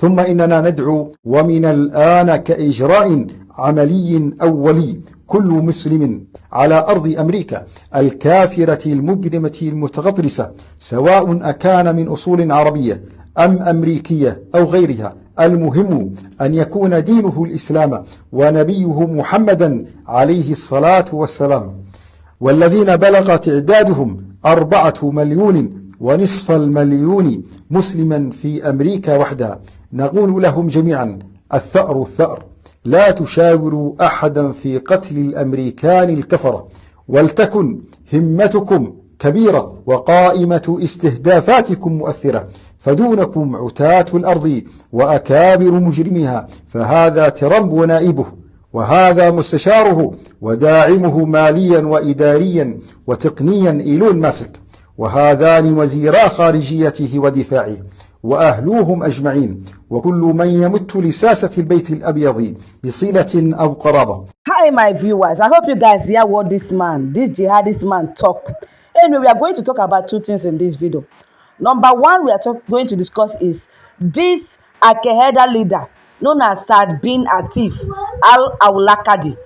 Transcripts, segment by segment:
ثم إننا ندعو ومن الآن كإجراء عملي أولي كل مسلم على أرض أمريكا الكافرة المجرمة المتغطرسة، سواء أكان من أصول عربية أم أمريكية أو غيرها، المهم أن يكون دينه الإسلام ونبيه محمدا عليه الصلاة والسلام، والذين بلغ تعدادهم 4.5 مليون مسلما في أمريكا وحدها. نقول لهم جميعا: الثأر الثأر، لا تشاوروا أحدا في قتل الأمريكان الكفرة، ولتكن همتكم كبيرة وقائمة استهدافاتكم مؤثرة، فدونكم عتاة الأرض وأكابر مجرميها، فهذا ترامب ونائبه، وهذا مستشاره وداعمه ماليا وإداريا وتقنيا إيلون ماسك، وهذان وزيرا خارجيته ودفاعه وأهلوهم أجمعين، وكل من يمت لساسة البيت الأبيض بصلة أو قرابة. Hi my viewers, I hope you guys hear what this jihadist man talk. Anyway, we are going to talk about two things in this video. Number one, we are going to discuss is this Al-Qaeda leader known as Saad bin Atif al-Awlakadi,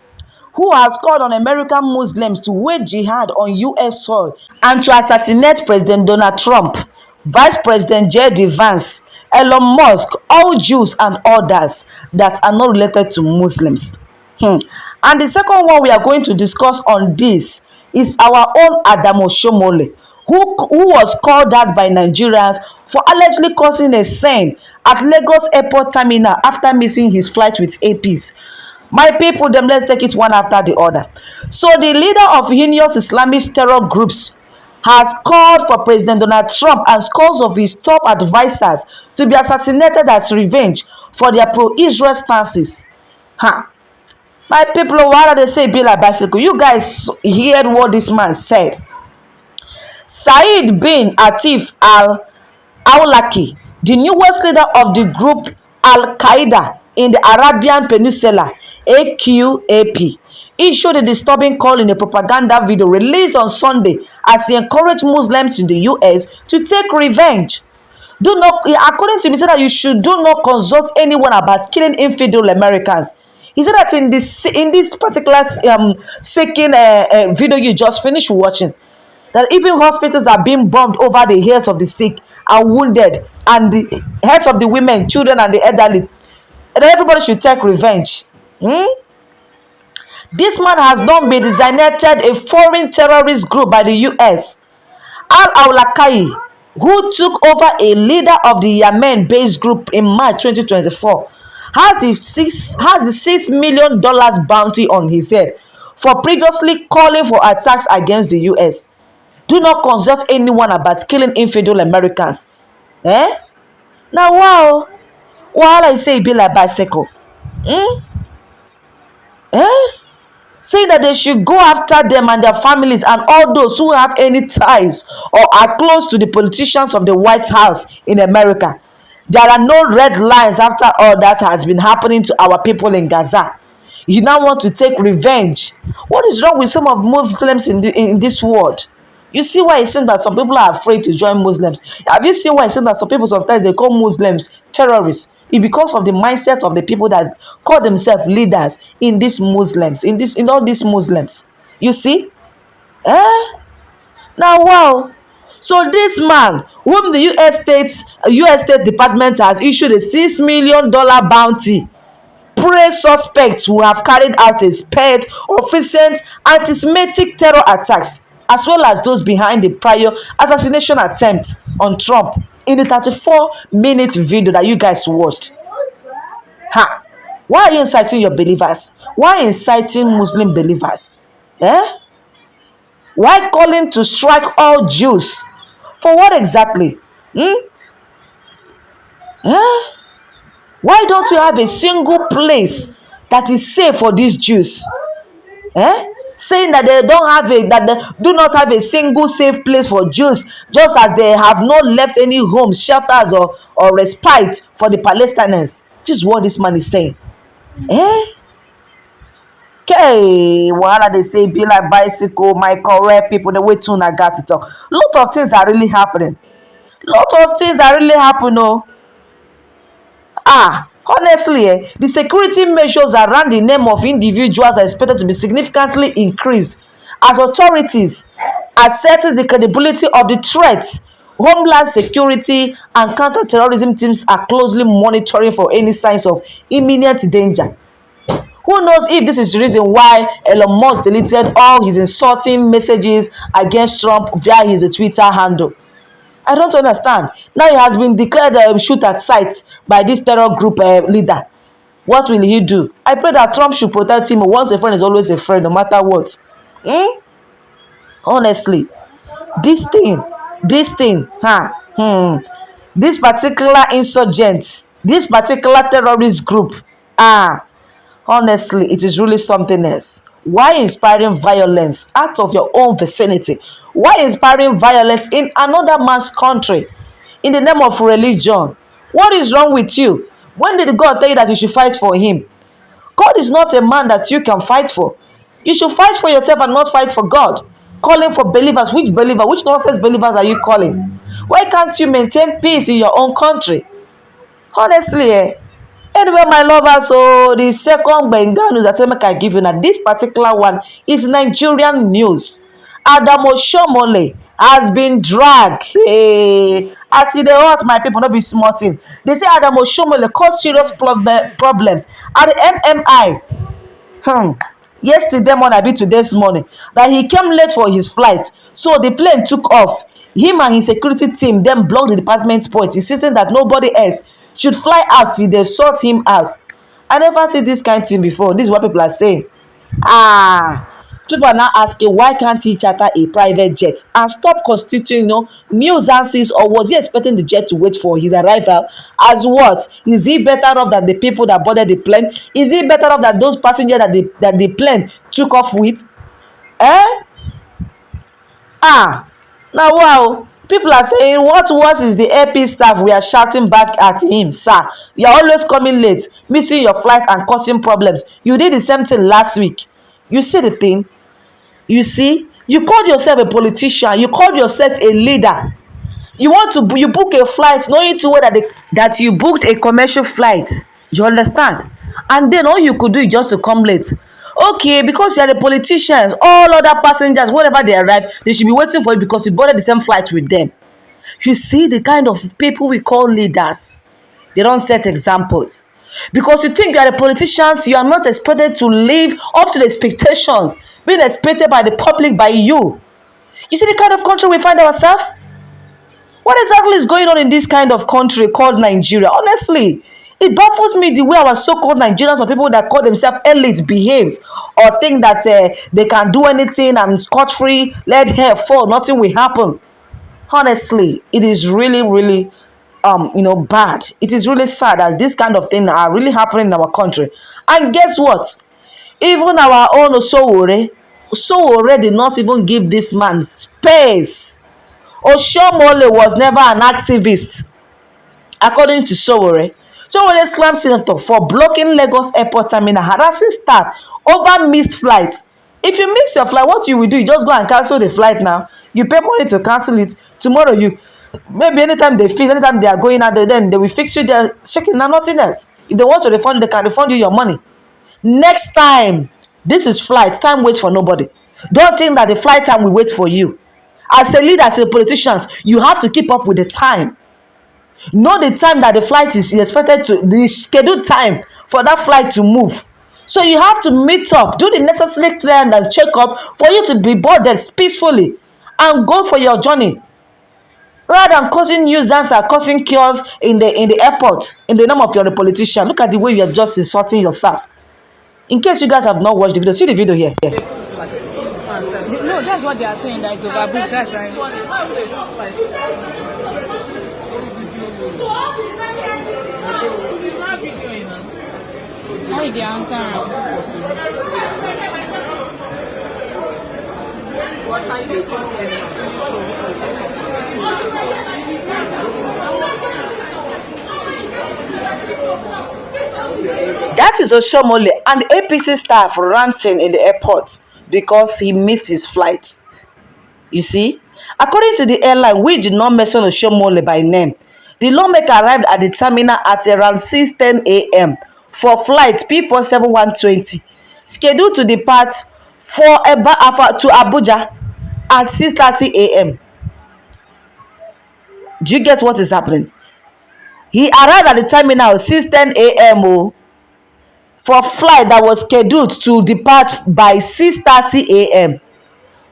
who has called on American Muslims to wage jihad on US soil and to assassinate President Donald Trump, Vice President Jïhãd Vance, Elon Musk, all Jews and others that are not related to Muslims. And the second one we are going to discuss on this is our own Oshiomole, who was called out by Nigerians for allegedly causing a scene at Lagos Airport Terminal after missing his flight with APs. My people, them, let's take it one after the other. So the leader of heinous Islamist terror groups has called for President Donald Trump and scores of his top advisors to be assassinated as revenge for their pro-Israel stances. My people, why do they say be like bicycle? You guys heard what this man said. Saad bin Atif al-Awlaki, the newest leader of the group Al-Qaeda in the Arabian Peninsula, AQAP, issued a disturbing call in a propaganda video released on Sunday as he encouraged Muslims in the US to take revenge. According to me, he said that you should do not consult anyone about killing infidel Americans. He said that in this particular video you just finished watching, that even hospitals are being bombed over the heads of the sick and wounded, and the heads of the women, children, and the elderly. And everybody should take revenge. This man has not been designated a foreign terrorist group by the US. Al-Awlaki, who took over a leader of the Yemen-based group in March 2024, has the $6 million bounty on his head for previously calling for attacks against the US. Do not consult anyone about killing infidel Americans. Now, wow. While I say be like bicycle. Saying that they should go after them and their families and all those who have any ties or are close to the politicians of the White House in America. There are no red lines after all that has been happening to our people in Gaza. You now want to take revenge. What is wrong with some of Muslims in this world? You see why it seems that some people are afraid to join Muslims. Have you seen why it seems that some people sometimes they call Muslims terrorists? It's because of the mindset of the people that call themselves leaders in these Muslims, in all these Muslims. You see? Now, wow. So this man, whom the US State Department has issued a $6 million bounty, praise suspects who have carried out a spate of recent anti-Semitic terror attacks, as well as those behind the prior assassination attempt on Trump in the 34-minute video that you guys watched. Why are you inciting your believers? Why inciting Muslim believers? Why calling to strike all Jews? For what exactly? Why don't you have a single place that is safe for these Jews? Saying that they do not have a single safe place for Jews, just as they have not left any homes, shelters, or respite for the Palestinians. This is what this man is saying. Okay, wahala they say be like bicycle, my correct people, the way to got to talk. Lot of things are really happening. Oh. Honestly, the security measures around the name of individuals are expected to be significantly increased as authorities assesses the credibility of the threats. Homeland security and counter-terrorism teams are closely monitoring for any signs of imminent danger. Who knows if this is the reason why Elon Musk deleted all his insulting messages against Trump via his Twitter handle. I don't understand. Now he has been declared shoot at sight by this terror group leader. What will he do? I pray that Trump should protect him. Once a friend is always a friend, no matter what. Honestly, this thing, this particular insurgent, this particular terrorist group, honestly, it is really something else. Why inspiring violence out of your own vicinity? Why inspiring violence in another man's country in the name of religion? What is wrong with you? When did God tell you that you should fight for him? God is not a man that you can fight for. You should fight for yourself and not fight for God. Calling for believers. Which believer? Which nonsense believers are you calling? Why can't you maintain peace in your own country? Honestly, anyway, my lovers, so the second Bengal news I say make I give you now. This particular one is Nigerian news. Oshiomole has been dragged. As e dey hot, my people, no be small thing. They say Oshiomole caused serious problems at the MMI. Yesterday morning, abi today's morning, that he came late for his flight, so the plane took off. Him and his security team then blocked the department point, insisting that nobody else should fly out till they sort him out. I never see this kind of thing before. This is what people are saying. People are now asking, why can't he charter a private jet and stop constituting nuisances, or was he expecting the jet to wait for his arrival? As what? Is he better off than the people that boarded the plane? Is he better off than those passengers that the plane took off with? Now wow, people are saying, what worse is the AP staff? We are shouting back at him, sir. You are always coming late, missing your flight and causing problems. You did the same thing last week. You see the thing? You see? You called yourself a politician. You called yourself a leader. You book a flight knowing too well that you booked a commercial flight. You understand? And then all you could do is just to come late. Okay, because you are the politicians, all other passengers, whenever they arrive, they should be waiting for you because you boarded the same flight with them. You see the kind of people we call leaders. They don't set examples. Because you think you are the politicians, you are not expected to live up to the expectations being expected by the public, by you. You see the kind of country we find ourselves? What exactly is going on in this kind of country called Nigeria? Honestly, it baffles me the way our so-called Nigerians or people that call themselves elites behaves, or think that they can do anything and scot-free, let hair fall, nothing will happen. Honestly, it is really, really bad. It is really sad that this kind of thing are really happening in our country. And guess what? Even our own Oshiomole did not even give this man space. Oshiomole was never an activist, according to Sowore. Sowore slammed senator for blocking Lagos airport terminal, harassing staff over missed flights. If you miss your flight, what you will do? You just go and cancel the flight now. You pay money to cancel it. Tomorrow maybe anytime anytime they are going out there, then they will fix you. They're checking now, nothing else. If they want to refund, they can refund you your money. Next time, this is flight time, waits for nobody. Don't think that the flight time will wait for you. As a leader, as a politician, you have to keep up with the time. Know the time that the flight is expected to, the scheduled time for that flight to move. So you have to meet up, do the necessary clearance and check up for you to be boarded peacefully and go for your journey, rather than causing nuisance and causing chaos in the airport in the name of you're a politician. Look at the way you are just insulting yourself. In case you guys have not watched the video, see the video here. No, that's what they are saying, that it's overbooked. That's right. How is the answer? That is Oshiomole and APC staff ranting in the airport because he missed his flight. You see, according to the airline, we did not mention Oshiomole by name. The lawmaker arrived at the terminal at around 6:10 a.m. for flight P47120, scheduled to depart to Abuja at 6:30 a.m. Do you get what is happening? He arrived at the terminal 6:10 a.m. For flight that was scheduled to depart by 6:30 a.m.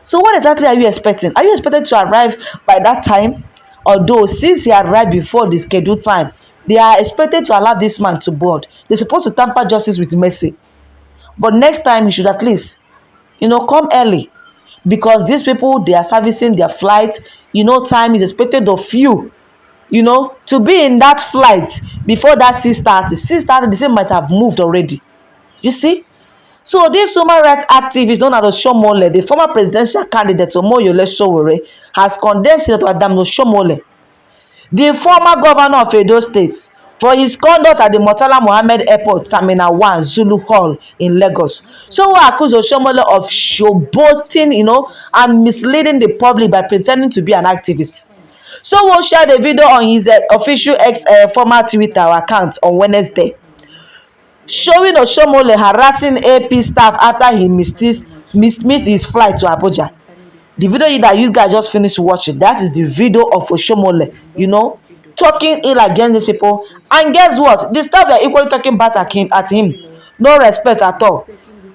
So what exactly are you expecting? Are you expected to arrive by that time? Although since he arrived before the scheduled time, they are expected to allow this man to board. They're supposed to tamper justice with mercy. But next time you should at least, come early, because these people, they are servicing their flight. Time is expected of you, to be in that flight before that 6:30. 6:30, the same might have moved already. You see? So this human rights activist known as Oshiomole, the former presidential candidate Omoyole Sowore, has condemned Senator Adam Oshiomole, the former governor of Edo State, for his conduct at the Murtala Mohammed Airport Terminal 1 Zulu Hall in Lagos. So we accuse Oshiomole of showboating, and misleading the public by pretending to be an activist. So we'll share the video on his official former Twitter account on Wednesday, showing Oshiomole harassing AP staff after he missed his flight to Abuja. The video that you guys just finished watching, that is the video of Oshiomole, talking ill against these people. And guess what? The staff are equally talking bad at him. No respect at all.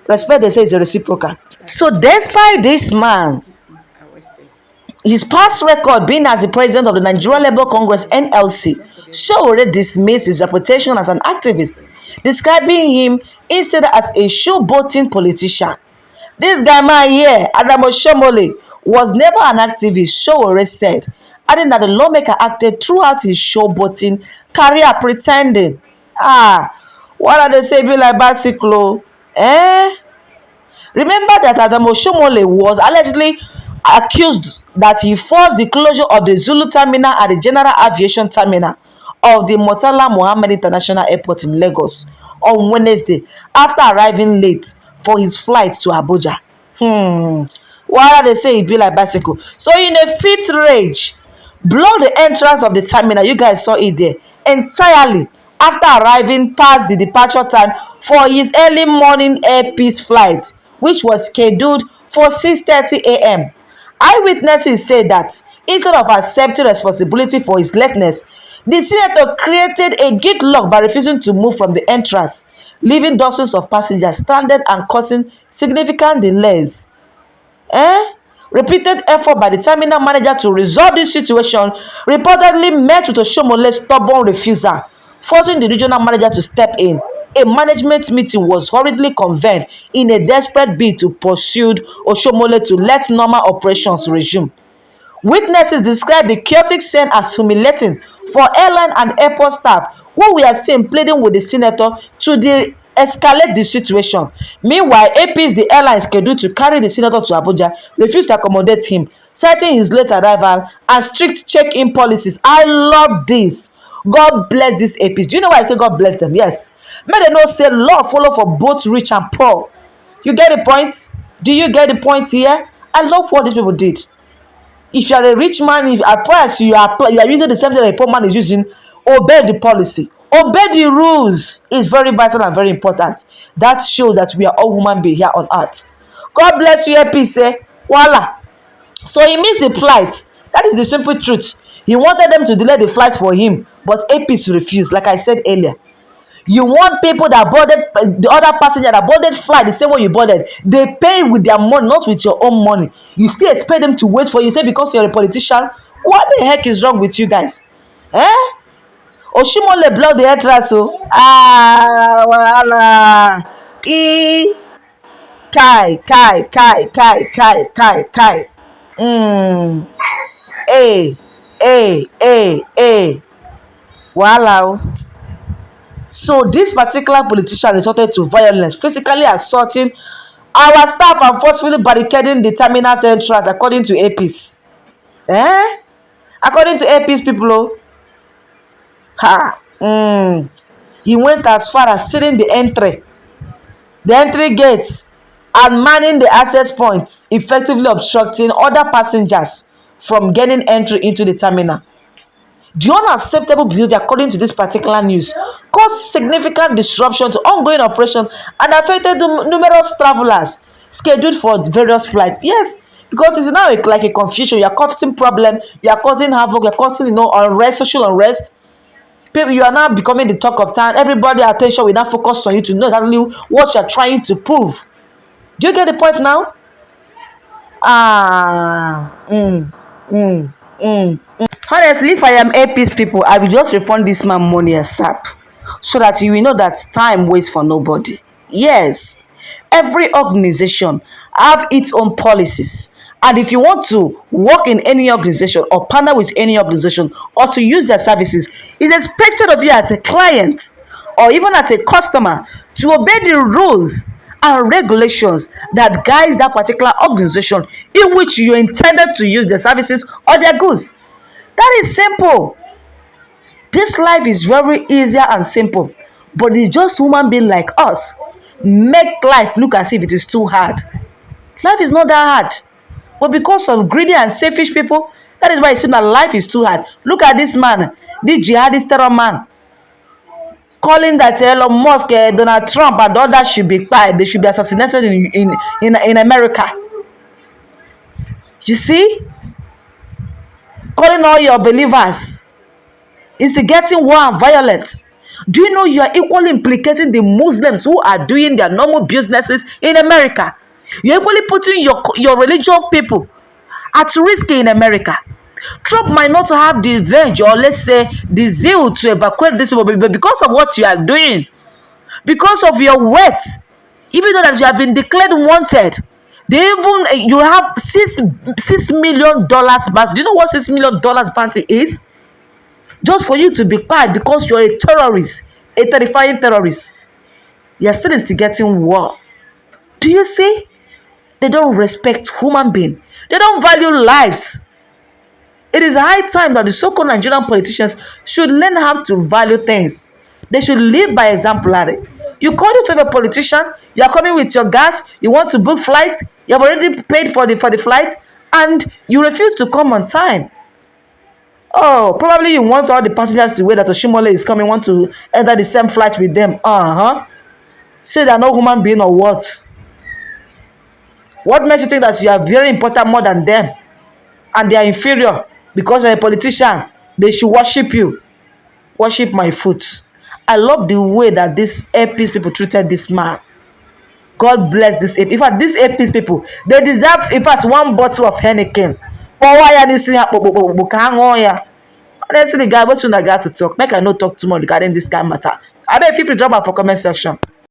Respect, they say, is a reciprocal. So despite this man, his past record being as the president of the Nigerian Labour Congress (NLC), Sowore dismissed his reputation as an activist, describing him instead as a showboating politician. This guy man here, Adam Oshiomole, was never an activist, Sowore said, adding that the lawmaker acted throughout his showboating career pretending. What are they saying? Be like bicycle, Remember that Adam Oshiomole was allegedly accused that he forced the closure of the Zulu terminal at the General Aviation Terminal of the Murtala Mohammed International Airport in Lagos on Wednesday after arriving late for his flight to Abuja. Why are they saying it be like bicycle? So in a fit rage, blow the entrance of the terminal, you guys saw it there, entirely after arriving past the departure time for his early morning Air Peace flight, which was scheduled for 6:30 a.m. Eyewitnesses say that instead of accepting responsibility for his lateness, the senator created a gridlock by refusing to move from the entrance, leaving dozens of passengers stranded and causing significant delays. Repeated effort by the terminal manager to resolve this situation reportedly met with Oshiomole's stubborn refusal, forcing the regional manager to step in. A management meeting was hurriedly convened in a desperate bid to pursue Oshiomole to let normal operations resume. Witnesses described the chaotic scene as humiliating for airline and airport staff, who were seen pleading with the senator to de-escalate the situation. Meanwhile, AP's the airline scheduled to carry the senator to Abuja refused to accommodate him, citing his late arrival and strict check-in policies. I love this. God bless these APs. Do you know why I say God bless them? Yes. May they not say law follow for both rich and poor. You get the point? Do you get the point here? I love what these people did. If you are a rich man, if at first you are using the same thing that a poor man is using, obey the policy. Obey the rules. It's very vital and very important. That shows that we are all human beings here on earth. God bless you, APs. Voila. So he missed the flight. That is the simple truth. He wanted them to delay the flight for him, but APs refused, like I said earlier. You want people that boarded, the other passenger that boarded flight the same way you boarded, they pay with their money, not with your own money. You still expect them to wait for you, say because you're a politician? What the heck is wrong with you guys? Oshiomole blocked the entrance, so wahala. Kai. Wahala. So this particular politician resorted to violence, physically assaulting our staff and forcefully barricading the terminal's entrance, according to APs. According to APs people, he went as far as sealing the entry gates and manning the access points, effectively obstructing other passengers from gaining entry into the terminal. The unacceptable behavior, according to this particular news, caused significant disruption to ongoing operation and affected numerous travelers scheduled for various flights. Yes, because it's now like a confusion. You are causing problem. You are causing havoc. You are causing, unrest, social unrest. People, you are now becoming the talk of town. Everybody attention will now focus on you to know exactly what you are trying to prove. Do you get the point now? Honestly, if I am AP's people, I will just refund this man money ASAP, so that you will know that time waits for nobody. Yes, every organization have its own policies, and if you want to work in any organization or partner with any organization or to use their services, it's expected of you as a client or even as a customer to obey the rules and regulations that guides that particular organization in which you intended to use their services or their goods. That is simple. This life is very easier and simple, but it's just human being like us make life look as if it is too hard. Life is not that hard, but because of greedy and selfish people, that is why it seems that life is too hard. Look at this man, this jihadist terror man, calling that Elon Musk, Donald Trump, and others should be quiet. They should be assassinated in America. You see, calling all your believers, instigating war and violence. Do you know you are equally implicating the Muslims who are doing their normal businesses in America? You're equally putting your religious people at risk in America. Trump might not have the venge or, let's say, the zeal to evacuate these people, but because of what you are doing, because of your weight, even though that you have been declared wanted, you have $6 million bounty. Do you know what $6 million bounty is? Just for you to be quiet because you're a terrorist, a terrifying terrorist. You're still instigating war. Do you see? They don't respect human beings. They don't value lives. It is high time that the so-called Nigerian politicians should learn how to value things. They should live by exemplary. You call yourself a politician, you are coming with your gas, you want to book flights, you have already paid for the flight, and you refuse to come on time. Oh, probably you want all the passengers to wait that Oshiomole is coming, want to enter the same flight with them. Say they are not human being or what? What makes you think that you are very important more than them and they are inferior because you're a politician? They should worship you. Worship my foot. I love the way that these AP's people treated this man. God bless this AP. In fact, these AP's people, they deserve, in fact, one bottle of Heineken. Honestly, the guy, what you got to talk? Make I not talk too much regarding this kind of matter. I bet if you drop out for comment section.